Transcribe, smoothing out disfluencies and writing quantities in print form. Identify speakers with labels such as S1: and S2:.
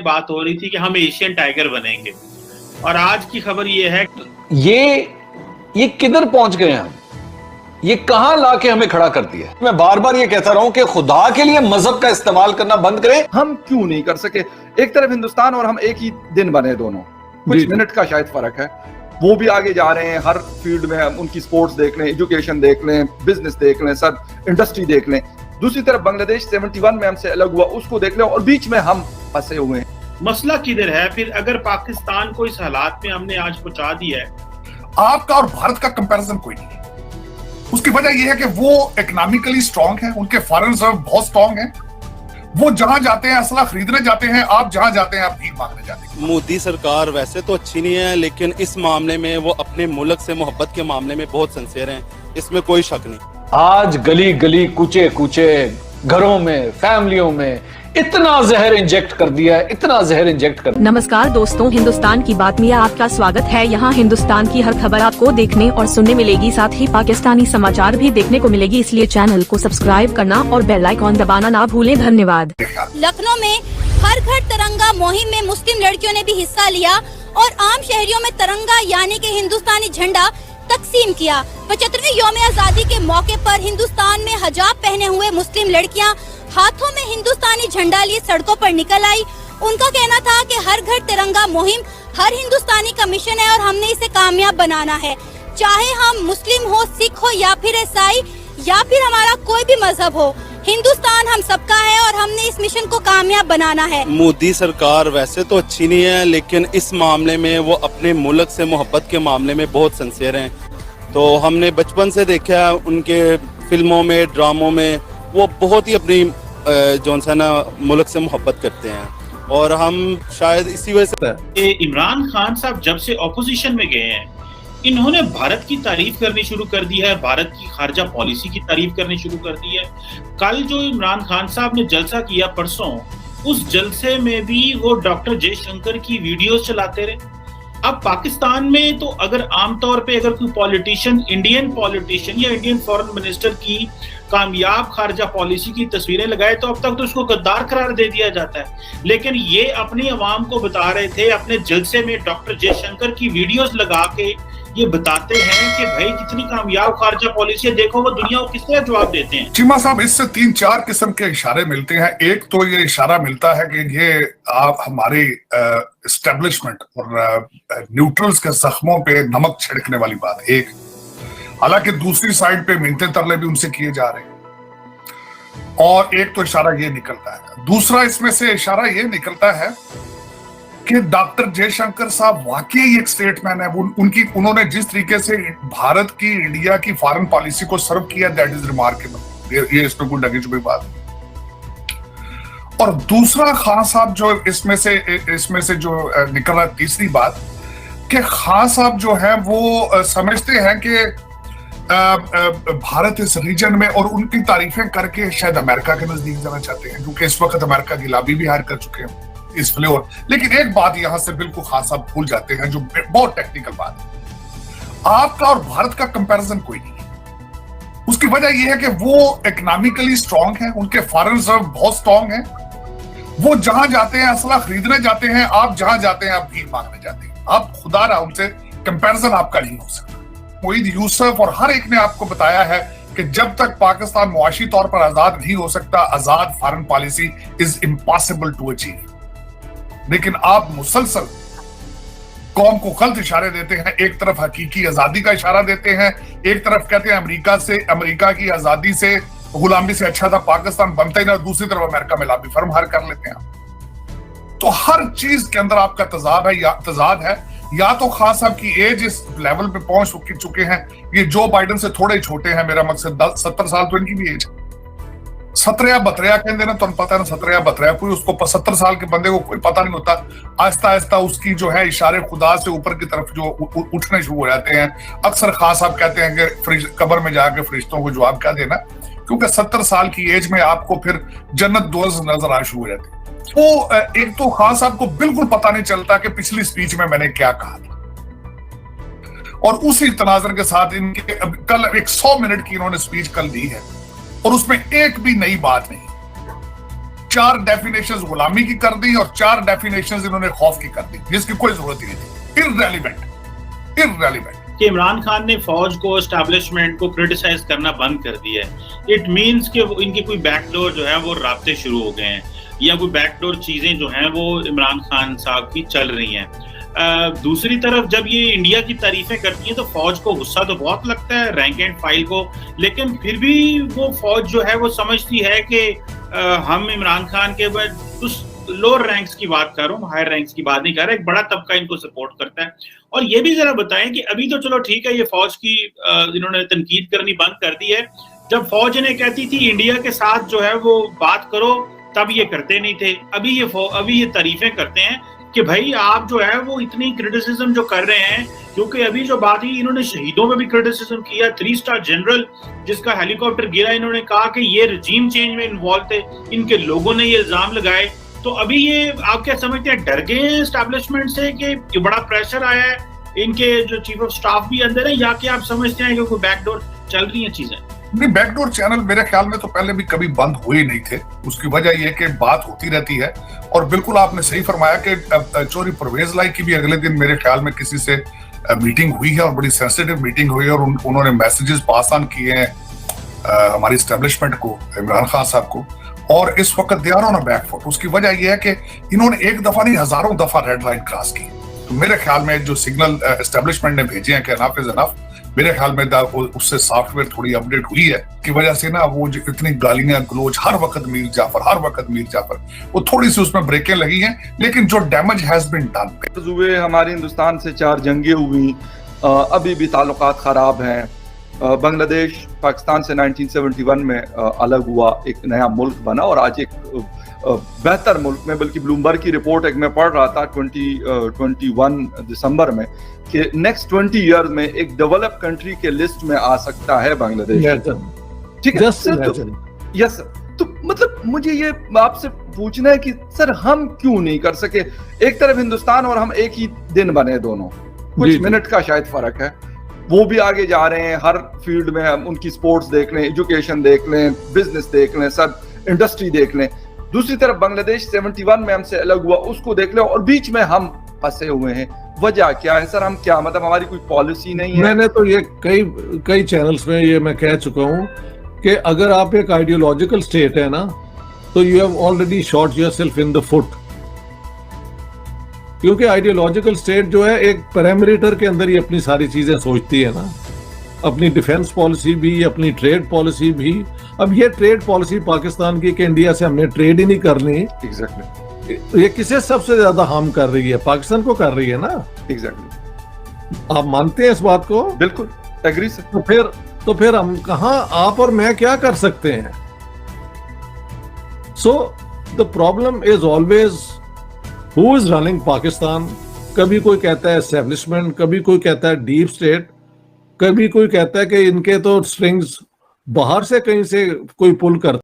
S1: बात हो रही थी कि हम एशियन टाइगर बनेंगे, और आज की खबर ये है
S2: ये किधर पहुंच गए हम? ये कहां लाके हमें खड़ा करती है? मैं बार बार ये कहता रहा हूं कि खुदा के लिए मजहब का इस्तेमाल करना बंद करें।
S3: हम क्यों नहीं कर सके? एक तरफ हिंदुस्तान और हम एक ही दिन बने, दोनों कुछ मिनट का शायद फर्क है। वो भी आगे जा रहे हैं हर फील्ड में, हम उनकी स्पोर्ट्स देख लें, एजुकेशन देख लें, बिजनेस देख लें, सब इंडस्ट्री देख लें। दूसरी तरफ बांग्लादेश 71 में हमसे अलग हुआ, उसको देख लें, और बीच में हम फंसे हुए हैं।
S1: मसला किधर है फिर? अगर पाकिस्तान को इस हालात में हमने आज पहुंचा दिया है,
S4: आपका और भारत का कंपैरिजन कोई नहीं है। उसकी वजह यह है कि वो इकोनॉमिकली स्ट्रांग है, उनके फॉरेन रिजर्व बहुत स्ट्रांग है। वो जहां जाते हैं असला खरीदने जाते हैं, आप जहां जाते हैं आप भीख मांगने जाते हैं।
S5: मोदी सरकार वैसे तो अच्छी नहीं है, लेकिन इस मामले में वो अपने मुल्क से मोहब्बत के मामले में बहुत सिंसियर हैं, इसमें कोई शक नहीं।
S2: आज गली गली कूचे कूचे घरों में, फैमिलियों में इतना जहर इंजेक्ट कर दिया है, इतना जहर इंजेक्ट कर।
S6: नमस्कार दोस्तों, हिंदुस्तान की बात में आपका स्वागत है। यहाँ हिंदुस्तान की हर खबर आपको देखने और सुनने मिलेगी, साथ ही पाकिस्तानी समाचार भी देखने को मिलेगी, इसलिए चैनल को सब्सक्राइब करना और बेल आइकॉन दबाना ना भूलें। धन्यवाद।
S7: लखनऊ में हर घर तिरंगा मुहिम में मुस्लिम लड़कियों ने भी हिस्सा लिया और आम शहरियों में तिरंगा यानी कि हिंदुस्तानी झंडा तकसीम किया। 75वें यौम आजादी के मौके पर हिंदुस्तान में हिजाब पहने हुए मुस्लिम लड़कियां हाथों में हिंदुस्तानी झंडा लिए सड़कों पर निकल आई। उनका कहना था कि हर घर तिरंगा मुहिम हर हिंदुस्तानी का मिशन है और हमने इसे कामयाब बनाना है, चाहे हम मुस्लिम हो, सिख हो या फिर ईसाई या फिर हमारा कोई भी मजहब हो। हिंदुस्तान हम सबका है और हमने इस मिशन को कामयाब बनाना है।
S5: मोदी सरकार वैसे तो अच्छी नहीं है, लेकिन इस मामले में वो अपने मुल्क से मोहब्बत के मामले में बहुत सिंसियर हैं। तो हमने बचपन से देखा है उनके फिल्मों में, ड्रामों में, वो बहुत ही अपनी जो है ना मुल्क से मोहब्बत करते हैं, और हम शायद इसी वजह से।
S1: इमरान खान साहब जब से ऑपोजिशन में गए हैं, इन्होंने भारत की तारीफ करनी शुरू कर दी है, भारत की खारजा पॉलिसी की तारीफ करनी शुरू कर दी है। कल जो इमरान खान साहब ने जलसा किया परसों, उस जलसे में भी वो डॉक्टर जयशंकर की वीडियोस चलाते रहे। अब पाकिस्तान में तो अगर आमतौर पे अगर कोई पॉलिटिशियन, इंडियन पॉलिटिशियन या इंडियन फॉरेन मिनिस्टर की कामयाब खारजा पॉलिसी की तस्वीरें लगाए तो अब तक तो उसको गद्दार करार दे दिया जाता है। लेकिन ये अपनी अवाम को बता रहे थे, अपने जलसे में डॉक्टर जयशंकर की वीडियोस लगा के ये बताते हैं कि भाई कितनी कामयाब खारजा पॉलिसी है, देखो वो दुनिया को किस तरह जवाब देते हैं।
S4: चीमा साहब, इससे 3-4 किस्म के इशारे मिलते हैं। एक तो ये इशारा मिलता है कि ये आप हमारी एस्टेब्लिशमेंट और न्यूट्रल्स के जख्मों पे नमक छिड़कने वाली बात एक। हालांकि दूसरी साइड पे मिन्नतें तरले भी उनसे किए जा रहे हैं, और एक तो इशारा ये निकलता है। दूसरा इसमें से इशारा ये निकलता है कि डॉक्टर जयशंकर साहब वाकई एक स्टेटमैन है। उन्होंने जिस तरीके से भारत की, इंडिया की फॉरेन पॉलिसी को सर्व किया, दैट इज रिमार्केबल। ये इसमें कोई डगी चुपी बात है। और दूसरा, खान साहब जो इसमें से जो निकल रहा है, तीसरी बात कि खान साहब जो है वो समझते हैं कि भारत इस रीजन में, और उनकी तारीफें करके शायद अमेरिका के नजदीक जाना चाहते हैं, क्योंकि इस वक्त अमेरिका की लॉबी भी हायर कर चुके हैं इस फ्लेवर। लेकिन एक बात यहां से बिल्कुल खास साहब भूल जाते हैं, जो बहुत टेक्निकल बात है। आपका और भारत का कंपैरिजन कोई नहीं है। उसकी वजह यह है कि वो इकोनॉमिकली स्ट्रांग है, उनके फॉरेन रिजर्व बहुत स्ट्रांग है। वो जहां जाते हैं असला खरीदने जाते हैं, आप जहां जाते हैं आप भीख मांगने जाते हैं। आप खुदा रहा, उनसे कंपैरिजन आपका नहीं हो सकता। मोईद यूसुफ और हर एक ने आपको बताया है कि जब तक पाकिस्तान मुआशी तौर पर आजाद नहीं हो सकता, आजाद foreign policy is impossible to achieve. लेकिन आप मुसलसल कौम को गलत इशारे देते हैं। एक तरफ हकीकी आजादी का इशारा देते हैं, एक तरफ कहते हैं अमेरिका की आजादी से, गुलामी से अच्छा था पाकिस्तान बनता ही ना, दूसरी तरफ अमेरिका में लॉबी फर्म हायर कर लेते हैं। तो हर चीज के अंदर आपका तजाद है। या तो खान साहब की एज इस लेवल पे पहुंच चुके हैं, ये जो बाइडन से थोड़े छोटे हैं, मेरा मकसद 70 साल तो इनकी भी एज है। 17 कहते ना, तो पता है ना 17 कोई उसको 70 साल के बंदे को कोई पता नहीं होता। आहिस्ता आहिस्ता उसकी जो है इशारे खुदा से ऊपर की तरफ जो उठने शुरू हो जाते हैं। अक्सर खास साहब कहते हैं कि कब्र में जाके फरिश्तों को जवाब क्या देना, क्योंकि 70 साल की एज में आपको फिर जन्नत दोज़ नजर आना शुरू हो जाती है। तो एक तो खान साहब को बिल्कुल पता नहीं चलता कि पिछली स्पीच में मैंने क्या कहा था, और उसी तनाजर के साथ इनके कल 100 मिनट की इन्होंने स्पीच कल दी है, और उसमें एक भी नई बात नहीं। 4 डेफिनेशंस गुलामी की कर दी और 4 डेफिनेशंस इन्होंने खौफ की कर दी, जिसकी कोई जरूरत ही नहीं थी। इररेलेवेंट।
S1: कि इमरान खान ने फौज को, एस्टैब्लिशमेंट को क्रिटिसाइज करना बंद कर दिया है। इट मींस कि इनके कोई बैकडोर जो है वो राब्ते शुरू हो गए हैं, या कोई बैकडोर चीजें जो हैं वो इमरान खान साहब की चल रही हैं। दूसरी तरफ जब ये इंडिया की तारीफें करती हैं तो फौज को गुस्सा तो बहुत लगता है, रैंक एंड फाइल को, लेकिन फिर भी वो फौज जो है वो समझती है कि हम इमरान खान के बाद उस लोअर रैंक्स की बात कर रहा हूँ, हायर रैंक्स की बात नहीं कर रहा, एक बड़ा तबका इनको सपोर्ट करता है। और ये भी जरा बताएं कि अभी तो चलो ठीक है, ये फौज की इन्होंने तनकीद करनी बंद कर दी है। जब फौज इन्हें कहती थी इंडिया के साथ जो है वो बात करो, तब ये करते नहीं थे। अभी ये तारीफें करते हैं कि भाई आप जो है वो इतनी क्रिटिसिज्म जो कर रहे हैं, क्योंकि अभी जो बात ही इन्होंने शहीदों पे भी क्रिटिसिज्म किया। 3 स्टार जनरल जिसका हेलीकॉप्टर गिरा, इन्होंने कहा कि ये रजीम चेंज में इन्वॉल्व थे, इनके लोगों ने ये इल्जाम लगाए। तो अभी ये आप क्या समझते हैं, डर गए हैं एस्टैब्लिशमेंट से कि बड़ा प्रेशर आया है, इनके जो चीफ ऑफ स्टाफ भी अंदर है, या कि आप समझते हैं कि कोई बैकडोर चल रही है चीजें?
S4: नहीं, बैकडोर चैनल मेरे ख्याल में तो पहले भी कभी बंद हुए नहीं थे। उसकी वजह यह कि बात होती रहती है। और बिल्कुल आपने सही फरमाया कि चौधरी परवेज लाई की भी अगले दिन मेरे ख्याल में किसी से मीटिंग हुई है, और बड़ी सेंसिटिव मीटिंग हुई है, और उन्होंने मैसेजेस पास ऑन किए हैं हमारी एस्टेब्लिशमेंट को, इमरान खान साहब को। और इस वक्त they are on a back foot. उसकी वजह यह है कि इन्होंने एक दफा नहीं, हजारों दफा रेड लाइन क्रॉस की। तो मेरे ख्याल में जो सिग्नल एस्टेब्लिशमेंट ने भेजे हैं कि एनफ इज एनफ, मेरे ख्याल में उससे सॉफ्टवेयर थोड़ी अपडेट हुई है की वजह से ना वो जो इतनी गालियां गलोच हर वक्त मीर जाफर, वो थोड़ी सी उसमें ब्रेकें लगी हैं, लेकिन जो डैमेज हैज बीन डन
S3: हुए, हमारे हिंदुस्तान से 4 जंगें हुई, अभी भी ताल्लुकात खराब हैं। बांग्लादेश पाकिस्तान से 1971 में अलग हुआ, एक नया मुल्क बना, और आज एक बेहतर मुल्क में, बल्कि ब्लूमबर्ग की रिपोर्ट एक मैं पढ़ रहा था 21 दिसंबर में, कि नेक्स्ट 20 ईयर्स में एक डेवलप कंट्री के लिस्ट में आ सकता है बांग्लादेश। ठीक है यस। तो मतलब मुझे ये आपसे पूछना है कि सर हम क्यों नहीं कर सके? एक तरफ हिंदुस्तान और हम एक ही दिन बने, दोनों कुछ मिनट का शायद फर्क है। वो भी आगे जा रहे हैं हर फील्ड में, हम उनकी स्पोर्ट्स देख लें, एजुकेशन देख लें, बिजनेस देख लें, सब इंडस्ट्री देख लें। दूसरी तरफ बांग्लादेश 71 में हमसे अलग हुआ, उसको देख लें, और बीच में हम फंसे हुए हैं। वजह क्या है सर? हम क्या, मतलब हमारी कोई पॉलिसी नहीं है?
S2: मैंने तो ये कई चैनल्स में ये मैं कह चुका हूं कि अगर आप एक आइडियोलॉजिकल स्टेट है ना, तो you have already shot yourself in the foot. क्योंकि आइडियोलॉजिकल स्टेट जो है एक पैरामीटर के अंदर ही अपनी सारी चीजें सोचती है ना, अपनी डिफेंस पॉलिसी भी, अपनी ट्रेड पॉलिसी भी। अब ये ट्रेड पॉलिसी पाकिस्तान की कि इंडिया से हमने ट्रेड ही नहीं करनी,
S3: एग्जैक्टली
S2: ये किसे सबसे ज्यादा हार्म कर रही है? पाकिस्तान को कर रही है ना।
S3: एग्जैक्टली
S2: आप मानते हैं इस बात को?
S3: बिल्कुल एग्री सर।
S2: तो फिर हम कहां, आप और मैं क्या कर सकते हैं? So the problem is always who is running Pakistan. कभी कोई कहता है एस्टेब्लिशमेंट, कभी कोई कहता है डीप स्टेट, कभी कोई कहता है कि इनके तो स्ट्रिंग्स बाहर से कहीं से कोई पुल करता